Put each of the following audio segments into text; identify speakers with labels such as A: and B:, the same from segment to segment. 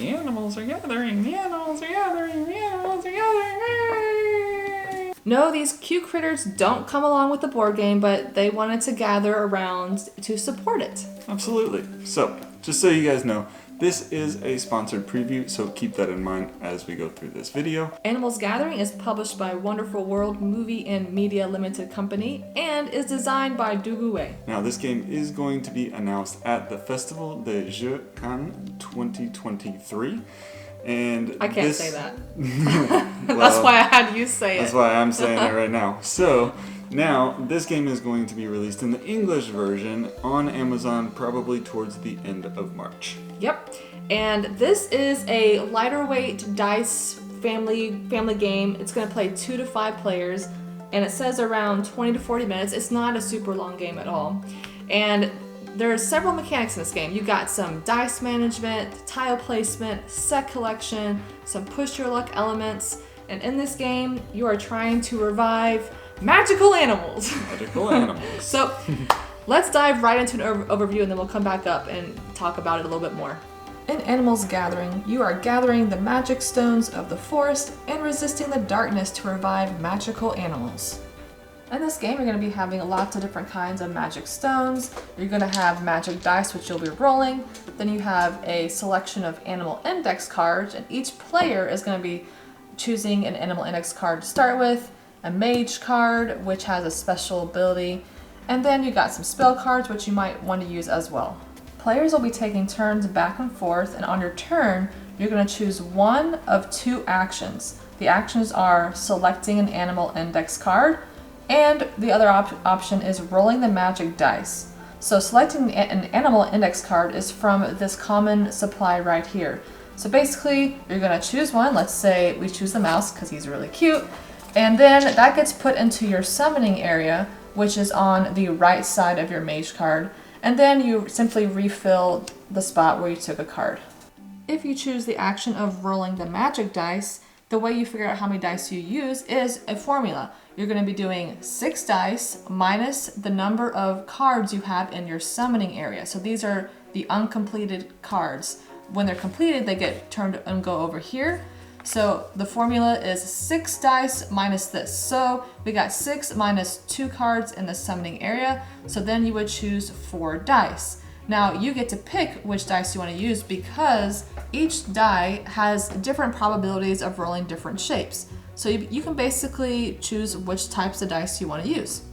A: The animals are gathering, the animals are gathering, the animals are gathering. Yay!
B: No, these cute critters don't come along with the board game, but they wanted to gather around to support it.
A: Absolutely. So, just so you guys know, this is a sponsored preview, so keep that in mind as we go through this video.
B: Animals Gathering is published by Wonderful World Movie and Media Limited Company and is designed by Duguay.
A: Now, this game is going to be announced at the Festival des Jeux Cannes 2023. And
B: I can't say that.
A: Well,
B: That's why I had you say it.
A: That's why I'm saying it right now. So, now, this game is going to be released in the English version on Amazon probably towards the end of March.
B: Yep. And this is a lighter weight dice family game. It's going to play 2 to 5 players, and it says around 20 to 40 minutes. It's not a super long game at all. And there are several mechanics in this game. You got some dice management, tile placement, set collection, some push your luck elements, and in this game, you are trying to revive magical animals.
A: Magical animals.
B: So let's dive right into an overview and then we'll come back up and talk about it a little bit more. In Animals Gathering, you are gathering the magic stones of the forest and resisting the darkness to revive magical animals. In this game, you're going to be having lots of different kinds of magic stones. You're going to have magic dice, which you'll be rolling. Then you have a selection of animal index cards, and each player is going to be choosing an animal index card to start with, a mage card, which has a special ability, and then you got some spell cards, which you might want to use as well. Players will be taking turns back and forth, and on your turn, you're going to choose one of 2 actions. The actions are selecting an animal index card, and the other option is rolling the magic dice. So selecting an animal index card is from this common supply right here. So basically, you're going to choose one. Let's say we choose the mouse because he's really cute. And then that gets put into your summoning area, which is on the right side of your mage card. And then you simply refill the spot where you took a card. If you choose the action of rolling the magic dice, the way you figure out how many dice you use is a formula. You're going to be doing 6 dice minus the number of cards you have in your summoning area. So these are the uncompleted cards. When they're completed, they get turned and go over here. So the formula is 6 dice minus this. So we got 6 minus 2 cards in the summoning area. So then you would choose 4 dice. Now you get to pick which dice you want to use because each die has different probabilities of rolling different shapes. So you can basically choose which types of dice you want to use.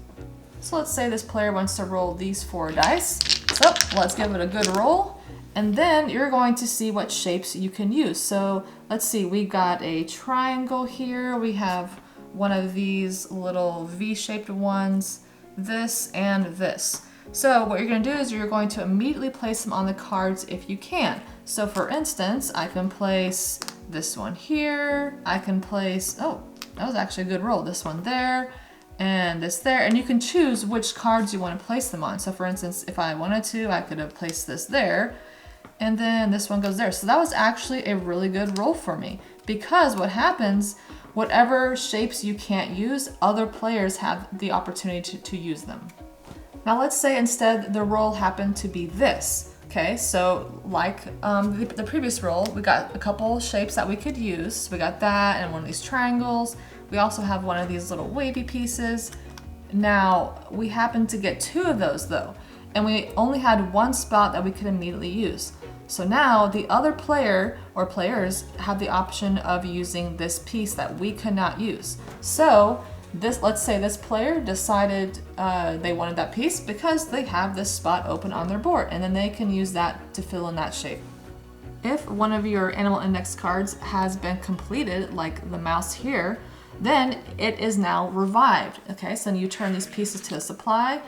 B: So let's say this player wants to roll these 4 dice. So let's give it a good roll. And then you're going to see what shapes you can use. So let's see, we got a triangle here. We have one of these little V-shaped ones, this and this. So what you're going to do is you're going to immediately place them on the cards if you can. So for instance, I can place this one here. I can place, oh, that was actually a good roll. This one there and this there. And you can choose which cards you want to place them on. So for instance, if I wanted to, I could have placed this there. And then this one goes there. So that was actually a really good roll for me because what happens, whatever shapes you can't use, other players have the opportunity to use them. Now let's say instead the roll happened to be this. Okay, so like the previous roll, we got a couple shapes that we could use. We got that and one of these triangles. We also have one of these little wavy pieces. Now we happen to get 2 of those though, and we only had 1 spot that we could immediately use. So now the other player or players have the option of using this piece that we could not use. So let's say this player decided they wanted that piece because they have this spot open on their board, and then they can use that to fill in that shape. If one of your animal index cards has been completed, like the mouse here, then it is now revived. Okay, so you turn these pieces to a supply,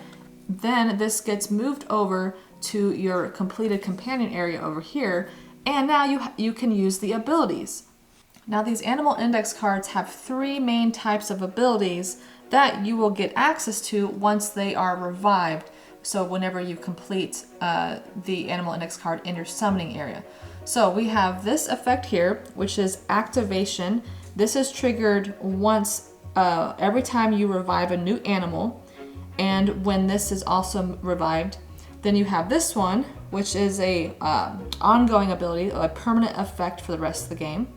B: then this gets moved over to your completed companion area over here, and now you can use the abilities. Now these animal index cards have 3 main types of abilities that you will get access to once they are revived. So whenever you complete the animal index card in your summoning area. So we have this effect here, which is activation. This is triggered once every time you revive a new animal. And when this is also revived, then you have this one, which is a ongoing ability, a permanent effect for the rest of the game.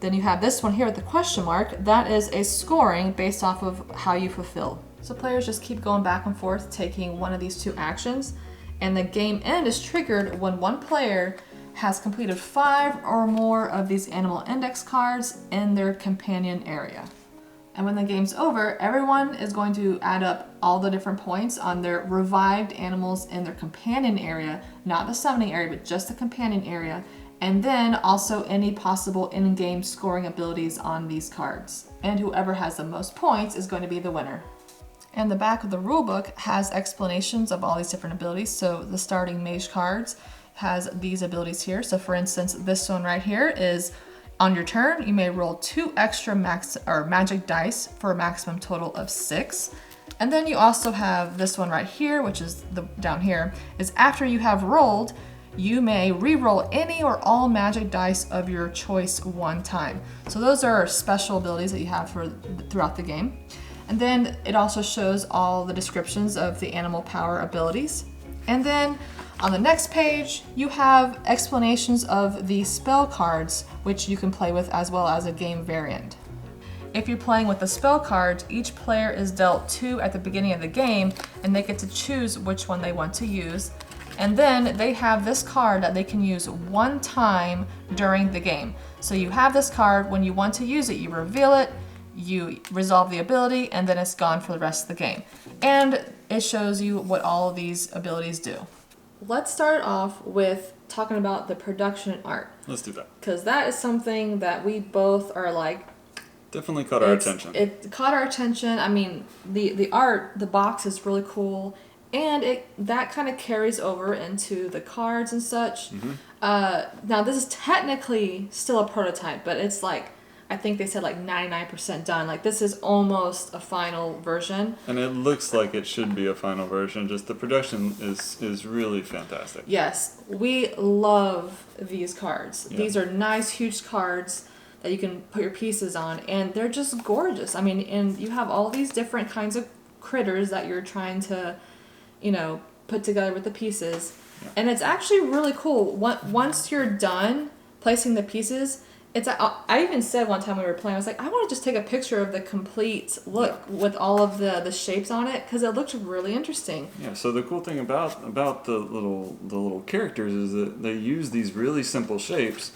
B: Then you have this one here with the question mark. That is a scoring based off of how you fulfill. So players just keep going back and forth, taking one of these two actions, and the game end is triggered when one player has completed 5 or more of these animal index cards in their companion area. And when the game's over, everyone is going to add up all the different points on their revived animals in their companion area, not the summoning area, but just the companion area, and then also any possible in-game scoring abilities on these cards. And whoever has the most points is going to be the winner. And the back of the rulebook has explanations of all these different abilities. So the starting mage cards has these abilities here. So for instance, this one right here is on your turn, you may roll 2 extra magic dice for a maximum total of 6. And then you also have this one right here, which is down here, is after you have rolled, you may re-roll any or all magic dice of your choice 1 time. So those are special abilities that you have throughout the game. And then it also shows all the descriptions of the animal power abilities. And then on the next page, you have explanations of the spell cards, which you can play with as well as a game variant. If you're playing with the spell cards, each player is dealt 2 at the beginning of the game, and they get to choose which one they want to use. And then they have this card that they can use 1 time during the game. So you have this card, when you want to use it, you reveal it, you resolve the ability, and then it's gone for the rest of the game. And it shows you what all of these abilities do. Let's start off with talking about the production art.
A: Let's do that.
B: Because that is something that we both are like...
A: Definitely caught our attention.
B: It caught our attention. I mean, the art, the box is really cool. And that kind of carries over into the cards and such.
A: Mm-hmm.
B: Now, this is technically still a prototype, but it's like, I think they said like 99% done. Like, this is almost a final version.
A: And it looks like it should be a final version. Just the production is really fantastic.
B: Yes, we love these cards.
A: Yeah.
B: These are nice, huge cards that you can put your pieces on, and they're just gorgeous. I mean, and you have all these different kinds of critters that you're trying to, put together with the pieces.
A: Yeah.
B: And it's actually really cool. Once you're done placing the pieces, I even said one time we were playing, I was like, I want to just take a picture of the complete look with all of the shapes on it, because it looked really interesting.
A: Yeah, so the cool thing about the little characters is that they use these really simple shapes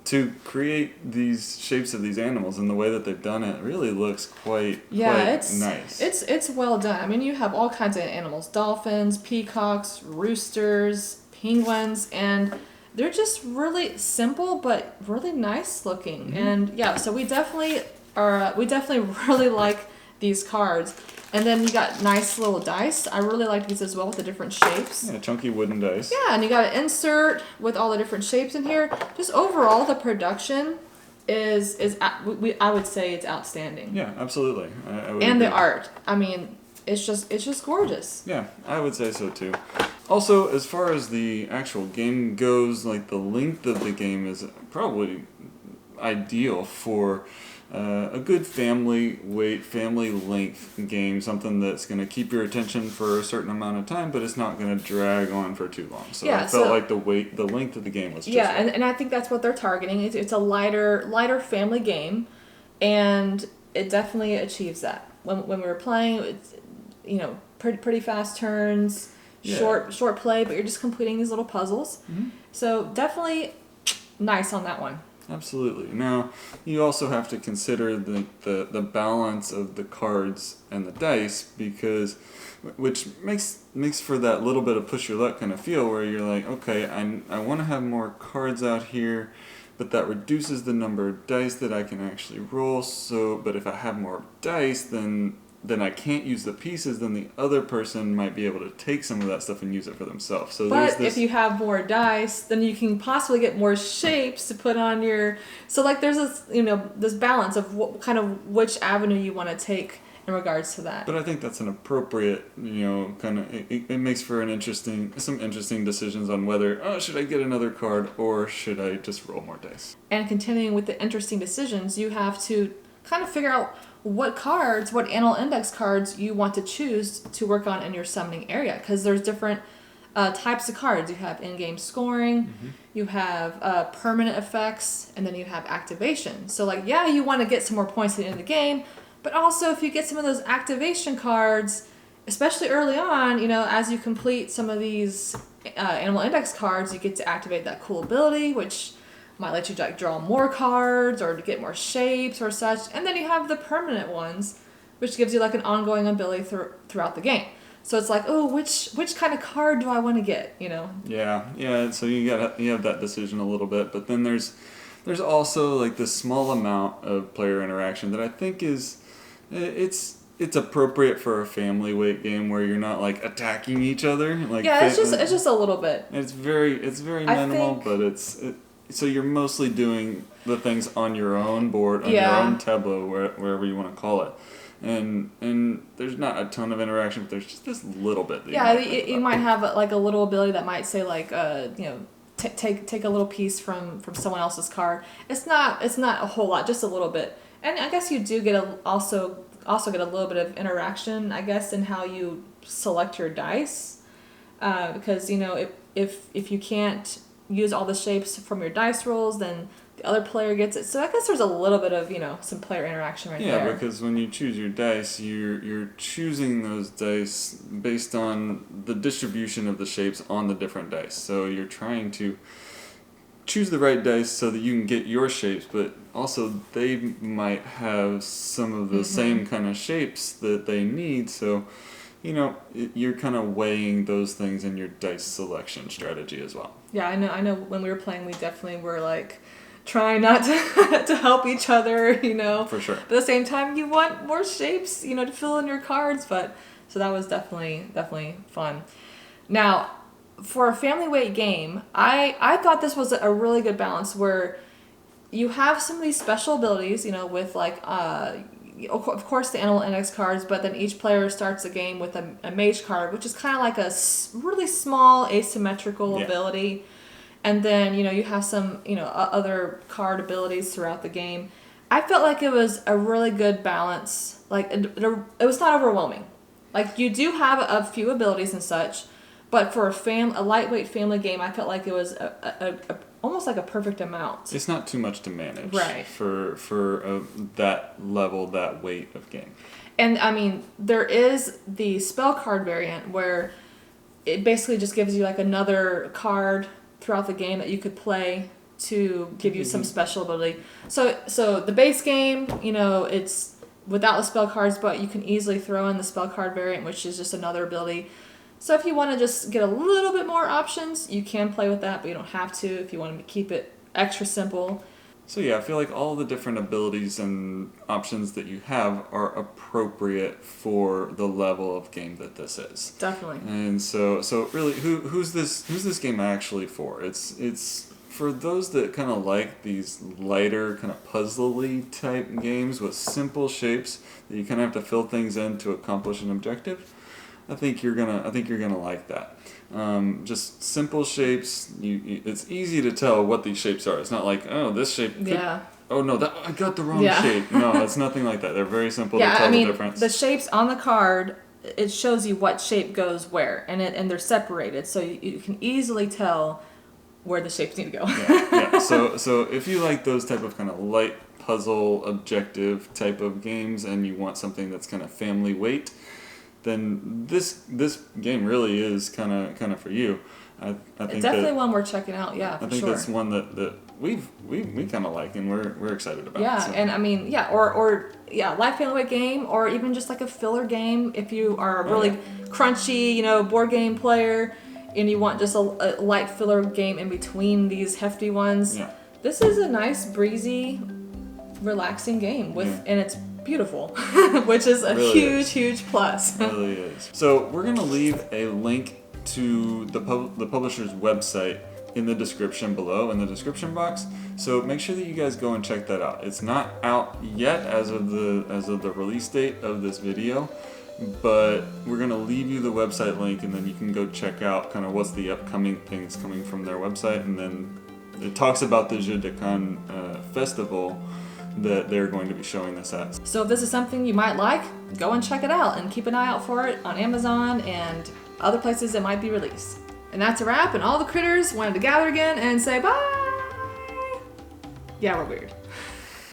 A: to create these shapes of these animals, and the way that they've done it really looks quite nice.
B: It's well done. I mean, you have all kinds of animals: dolphins, peacocks, roosters, penguins, and they're just really simple but really nice looking. Mm-hmm. And yeah, so we definitely really like these cards. And then you got nice little dice. I really like these as well with the different shapes.
A: Yeah, chunky wooden dice.
B: Yeah, and you got an insert with all the different shapes in here. Just overall, the production I would say it's outstanding.
A: Yeah, absolutely. I would
B: and
A: agree.
B: the art. I mean, it's just gorgeous.
A: Yeah, I would say so too. Also, as far as the actual game goes, like the length of the game is probably ideal for a good family length game, something that's going to keep your attention for a certain amount of time, but it's not going to drag on for too long. So I felt like the length of the game was just right.
B: And I think that's what they're targeting. It's a lighter family game, and it definitely achieves that. When we were playing, it's pretty fast turns. Yeah. Short play, but you're just completing these little puzzles. Mm-hmm. So definitely nice on that one.
A: Absolutely. Now, you also have to consider the balance of the cards and the dice, which makes for that little bit of push your luck kind of feel where you're like, okay, I want to have more cards out here, but that reduces the number of dice that I can actually roll. But if I have more dice, then I can't use the pieces, then the other person might be able to take some of that stuff and use it for themselves. So
B: but if you have more dice, then you can possibly get more shapes to put on your... So like there's this, this balance of which avenue you want to take in regards to that.
A: But I think that's an appropriate, it makes for some interesting decisions on whether, should I get another card or should I just roll more dice?
B: And continuing with the interesting decisions, you have to kind of figure out what animal index cards you want to choose to work on in your summoning area, because there's different types of cards. You have in-game scoring, you have permanent effects, and then you have activation. So like, yeah, you want to get some more points at the end of the game, but also if you get some of those activation cards, especially early on, you know, as you complete some of these animal index cards, you get to activate that cool ability, which might let you like draw more cards or to get more shapes or such. And then you have the permanent ones, which gives you like an ongoing ability throughout the game. So it's like, oh, which kind of card do I want to get? You know?
A: Yeah. So you have that decision a little bit, but then there's also like this small amount of player interaction that I think is it's appropriate for a family weight game where you're not like attacking each other. Like
B: yeah, it's just a little bit.
A: It's very minimal, but so you're mostly doing the things on your own board, on your own tableau, wherever you want to call it. And there's not a ton of interaction, but there's just this little bit.
B: You might have like a little ability that might say like you know, take a little piece from someone else's card. It's not a whole lot, just a little bit. And I guess you do get also get a little bit of interaction, I guess, in how you select your dice, because you know if you can't use all the shapes from your dice rolls, then the other player gets it. So I guess there's a little bit of, you know, some player interaction there.
A: Yeah, because when you choose your dice, you're choosing those dice based on the distribution of the shapes on the different dice. So you're trying to choose the right dice so that you can get your shapes, but also they might have some of the same kind of shapes that they need. So, you know, you're kind of weighing those things in your dice selection strategy as well.
B: Yeah, I know. When we were playing, we definitely were like trying not to help each other, you know.
A: For sure.
B: But at the same time, you want more shapes, you know, to fill in your cards. But so that was definitely fun. Now, for a family weight game, I thought this was a really good balance where you have some of these special abilities, you know, with like of course the animal index cards, but then each player starts the game with a mage card, which is kind of like a really small asymmetrical ability. And then, you know, you have some, you know, other card abilities throughout the game. I felt like it was a really good balance. Like, it was not overwhelming. Like, you do have a few abilities and such, but for a lightweight family game, I felt like it was almost like a perfect amount.
A: It's not too much to manage,
B: right?
A: For that level, that weight of game.
B: And I mean, there is the spell card variant where it basically just gives you like another card throughout the game that you could play to give you some special ability. So the base game, you know, it's without the spell cards, but you can easily throw in the spell card variant, which is just another ability. So if you want to just get a little bit more options, you can play with that, but you don't have to if you want to keep it extra simple.
A: So yeah, I feel like all the different abilities and options that you have are appropriate for the level of game that this is.
B: Definitely.
A: And so really, who's this game actually for? It's for those that kind of like these lighter, kind of puzzly type games with simple shapes that you kind of have to fill things in to accomplish an objective. I think you're gonna like that. Just simple shapes. It's easy to tell what these shapes are. It's not like, oh, this shape. Oh no, I got the wrong shape. No, it's nothing like that. They're very simple to tell the difference.
B: The shapes on the card, it shows you what shape goes where, and they're separated, so you can easily tell where the shapes need to go.
A: yeah. So if you like those type of kind of light puzzle objective type of games, and you want something that's kind of family weight, then this game really is kind of for you. I think
B: it's definitely one we're checking out. Yeah, for
A: I think
B: sure.
A: that's one that we kind of like and we're excited about.
B: Yeah,
A: so.
B: And I mean, or light family weight game, or even just like a filler game if you are a really crunchy, you know, board game player, and you want just a light filler game in between these hefty ones.
A: Yeah.
B: This is a nice, breezy, relaxing game and it's beautiful, which is a really huge plus.
A: It really is. So we're gonna leave a link to the publisher's website in the description below, in the description box. So make sure that you guys go and check that out. It's not out yet as of the release date of this video, but we're gonna leave you the website link, and then you can go check out kind of what's the upcoming things coming from their website, and then it talks about the Jeux de Cannes festival that they're going to be showing this at.
B: So if this is something you might like, go and check it out and keep an eye out for it on Amazon and other places it might be released. And that's a wrap, and all the critters wanted to gather again and say bye. Yeah, we're weird.